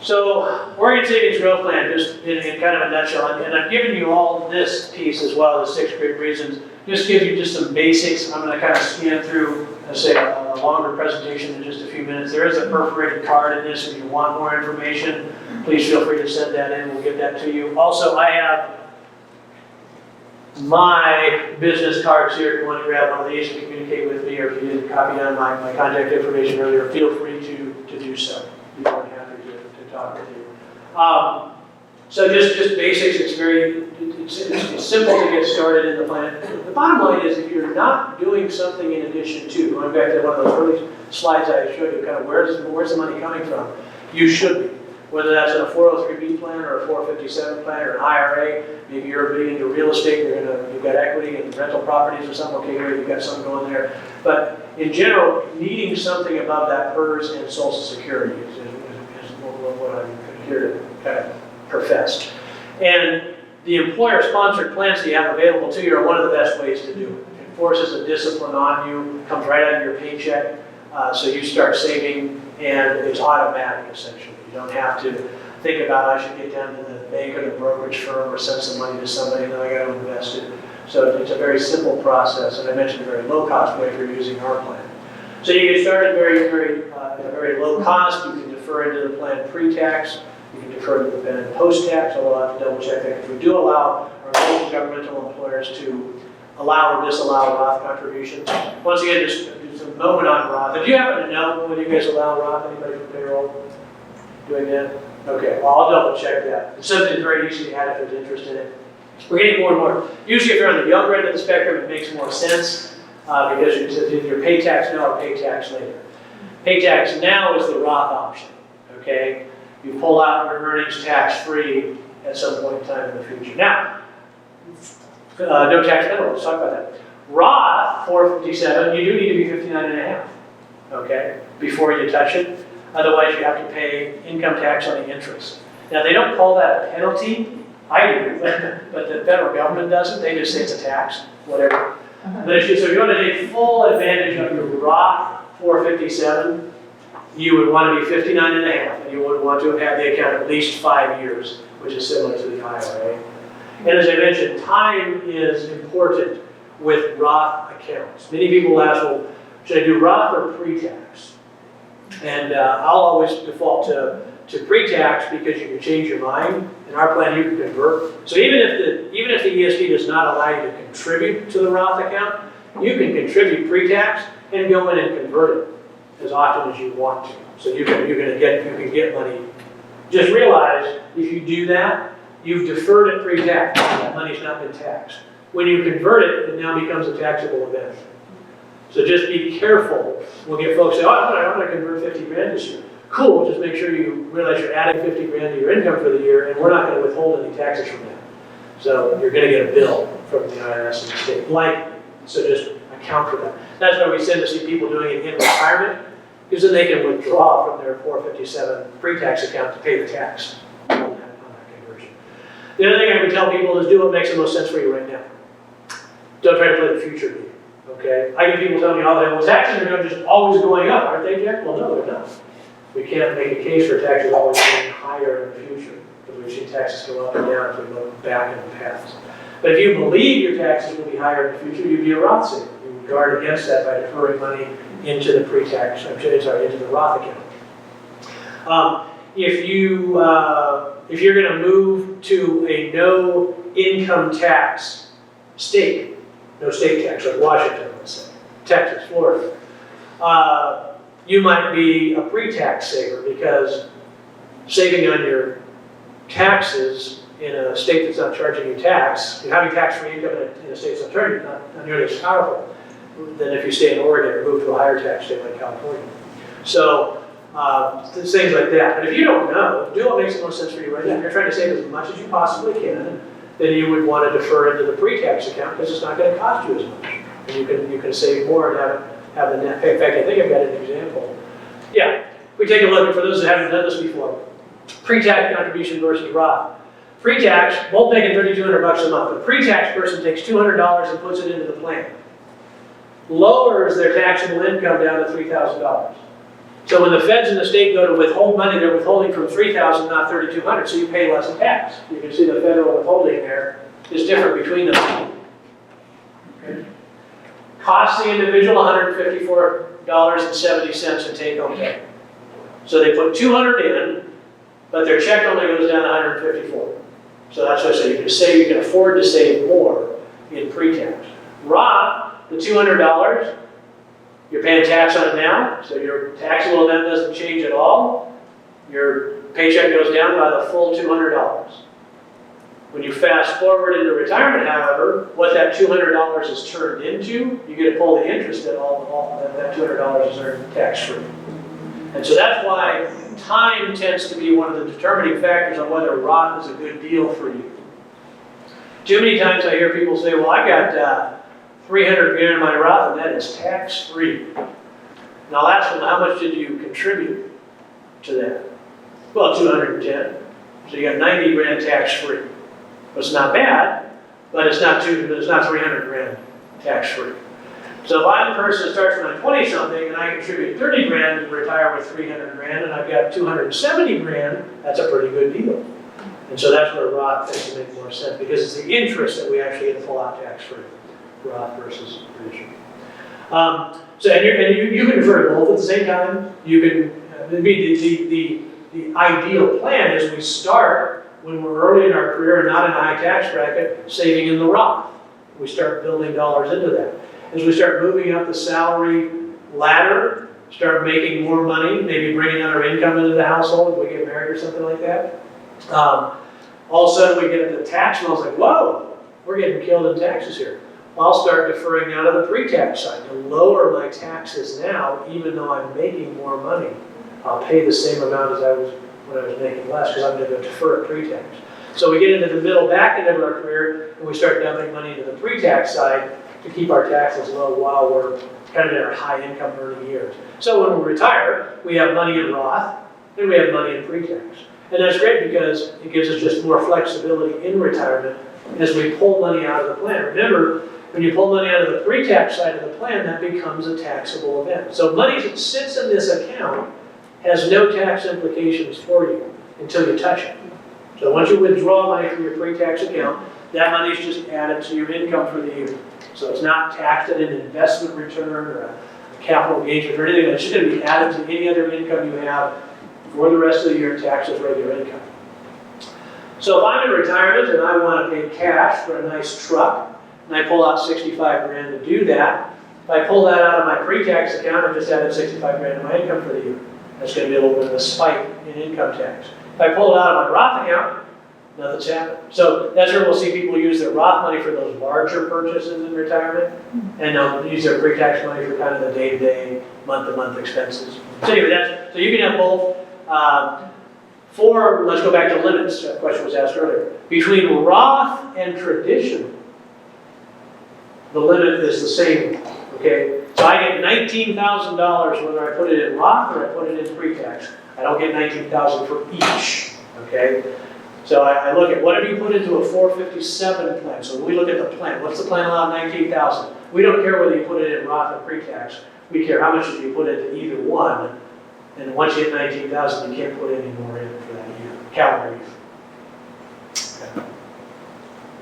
So, Oregon Savings Growth Plan, just in kind of a nutshell, and I've given you all this piece as well, the 6 great reasons, just give you just some basics. I'm going to kind of scan through, let's say, a longer presentation in just a few minutes. There is a perforated card in this. If you want more information, please feel free to send that in. We'll get that to you. Also, I have my business cards here. If you want to grab one of these and communicate with me, or if you didn't copy down my contact information earlier, feel free to do so. Be more than happy to talk with you. So just basics. It's simple to get started in the plan. The bottom line is, if you're not doing something in addition to, going back to one of those early slides I showed you, kind of where's the money coming from, you should be. Whether that's in a 403B plan or a 457 plan or an IRA, maybe you're big into real estate, you've got equity in rental properties or something, okay, here you've got something going there. But in general, needing something above that PERS and Social Security is what I'm here to kind of profess. And the employer-sponsored plans that you have available to you are one of the best ways to do it. It forces a discipline on you, comes right out of your paycheck, so you start saving, and it's automatic, essentially. You don't have to think about, I should get down to the bank or the brokerage firm or send some money to somebody, and then I got to invest it. So it's a very simple process, and I mentioned a very low-cost way for using our plan. So you get started at a very low cost. You can defer into the plan pre-tax. You can defer into the plan post-tax, although I'll have to double-check that, because we do allow our local governmental employers to allow or disallow Roth contributions. Once again, just a moment on Roth. If you happen to know when you guys allow Roth, anybody from payroll doing that? Okay, well, I'll double-check that. It's something that's very easy to add if there's interest in it. We're getting more and more. Usually, if you're on the younger end of the spectrum, it makes more sense because you're pay tax now or pay tax later. Pay tax now is the Roth option, okay? You pull out your earnings tax-free at some point in time in the future. Now, no tax penalty, let's talk about that. Roth, 457, you do need to be 59 and a half, okay, before you touch it. Otherwise, you have to pay income tax on the interest. Now, they don't call that a penalty. I do, but the federal government doesn't. They just say it's a tax, whatever. But so if you want to take full advantage of your Roth 457, you would want to be 59 and a half, and you would want to have had the account at least 5 years, which is similar to the IRA. And as I mentioned, time is important with Roth accounts. Many people ask, well, should I do Roth or pre-tax? And I'll always default to pre-tax because you can change your mind. In our plan, you can convert. So even if the ESP does not allow you to contribute to the Roth account, you can contribute pre-tax and go in and convert it as often as you want to. So you can get money. Just realize if you do that, you've deferred it pre-tax. That money's not been taxed. When you convert it, it now becomes a taxable event. So just be careful. We'll get folks say, oh, I'm going to convert 50 grand this year. Cool, just make sure you realize you're adding 50 grand to your income for the year, and we're not going to withhold any taxes from that. So you're going to get a bill from the IRS and the state, likely. So just account for that. That's why we tend to see people doing it in retirement, because then they can withdraw from their 457 pre-tax account to pay the tax on that conversion. The other thing I would tell people is do what makes the most sense for you right now. Don't try to play the future game, okay? I get people telling me all the time, well, taxes are just always going up, aren't they, Jack? Well, no, they're not. We can't make a case for taxes always being higher in the future, because we've seen taxes go up and down if we look back in the past. But if you believe your taxes will be higher in the future, you'd be a Roth saver. You would guard against that by deferring money into the pre-tax, into the Roth account. If you're going to move to a no income tax state, no state tax, like Washington, let's say, Texas, Florida, you might be a pre-tax saver, because saving on your taxes in a state that's not charging you tax, having tax-free income in a state that's not charging you, not nearly as powerful than if you stay in Oregon or move to a higher tax state like California. So things like that. But if you don't know, do what makes the most sense for you right now. If you're trying to save as much as you possibly can, then you would want to defer into the pre-tax account, because it's not going to cost you as much. And you can save more and have the net pay. In fact, I think I've got an example. Yeah, if we take a look, for those that haven't done this before, pre-tax contribution versus Roth. Pre-tax, both making $3,200 a month. The pre-tax person takes $200 and puts it into the plan. Lowers their taxable income down to $3,000. So when the feds and the state go to withhold money, they're withholding from $3,000, not $3,200, so you pay less in tax. You can see the federal withholding there is different between them. Okay. Costs the individual $154.70 in take-home pay. So they put $200 in, but their check only goes down to $154. So that's why I say you can afford to save more in pre-tax. Roth, the $200, you're paying tax on it now, so your taxable amount doesn't change at all. Your paycheck goes down by the full $200. When you fast forward into retirement, however, what that $200 is turned into, you get to pull the interest that that $200 is earned tax-free. And so that's why time tends to be one of the determining factors on whether Roth is a good deal for you. Too many times I hear people say, well, I got $300 grand in my Roth and that is tax-free. And I'll ask them, how much did you contribute to that? Well, 210. So you got 90 grand tax-free. It's not bad, but it's not 300 grand tax-free. So if I'm the person that starts when I'm 20-something and I contribute 30 grand and retire with 300 grand and I've got 270 grand, that's a pretty good deal. And so that's where Roth tends to make more sense because it's the interest that we actually get to pull out tax-free, Roth versus traditional. You can defer to both at the same time. You can, the ideal plan is we start when we're early in our career and not in a high tax bracket, saving in the Roth. We start building dollars into that. As we start moving up the salary ladder, start making more money, maybe bringing other income into the household if we get married or something like that. All of a sudden we get into the tax and I was like, whoa, we're getting killed in taxes here. I'll start deferring now to the pre-tax side to lower my taxes now, even though I'm making more money. I'll pay the same amount as I was when I was making less because I'm going to defer pre-tax. So we get into the middle back end of our career and we start dumping money into the pre-tax side to keep our taxes low while we're kind of in our high income earning years. So when we retire, we have money in Roth and we have money in pre-tax. And that's great because it gives us just more flexibility in retirement as we pull money out of the plan. Remember, when you pull money out of the pre-tax side of the plan, that becomes a taxable event. So money that sits in this account has no tax implications for you until you touch it. So once you withdraw money from your pre-tax account, that money is just added to your income for the year. So it's not taxed at an investment return or a capital engagement or anything. It's just going to be added to any other income you have for the rest of the year, taxed as regular income. So if I'm in retirement and I want to pay cash for a nice truck, and I pull out 65 grand to do that, if I pull that out of my pre-tax account, I've just added 65 grand to my income for the year. That's going to be a little bit of a spike in income tax. If I pull it out of my Roth account, nothing's happened. So that's where we'll see people use their Roth money for those larger purchases in retirement, and they'll use their pre-tax money for kind of the day-to-day, month-to-month expenses. So anyway, so you can have both. Let's go back to limits. That question was asked earlier. Between Roth and traditional, the limit is the same. Okay, so I get $19,000 whether I put it in Roth or I put it in pre-tax. I don't get $19,000 for each. Okay, so I look at what have you put into a 457 plan. So we look at the plan. What's the plan allow? $19,000. We don't care whether you put it in Roth or pre-tax. We care how much you put into either one. And once you hit $19,000, you can't put any more in for that year, calendar year.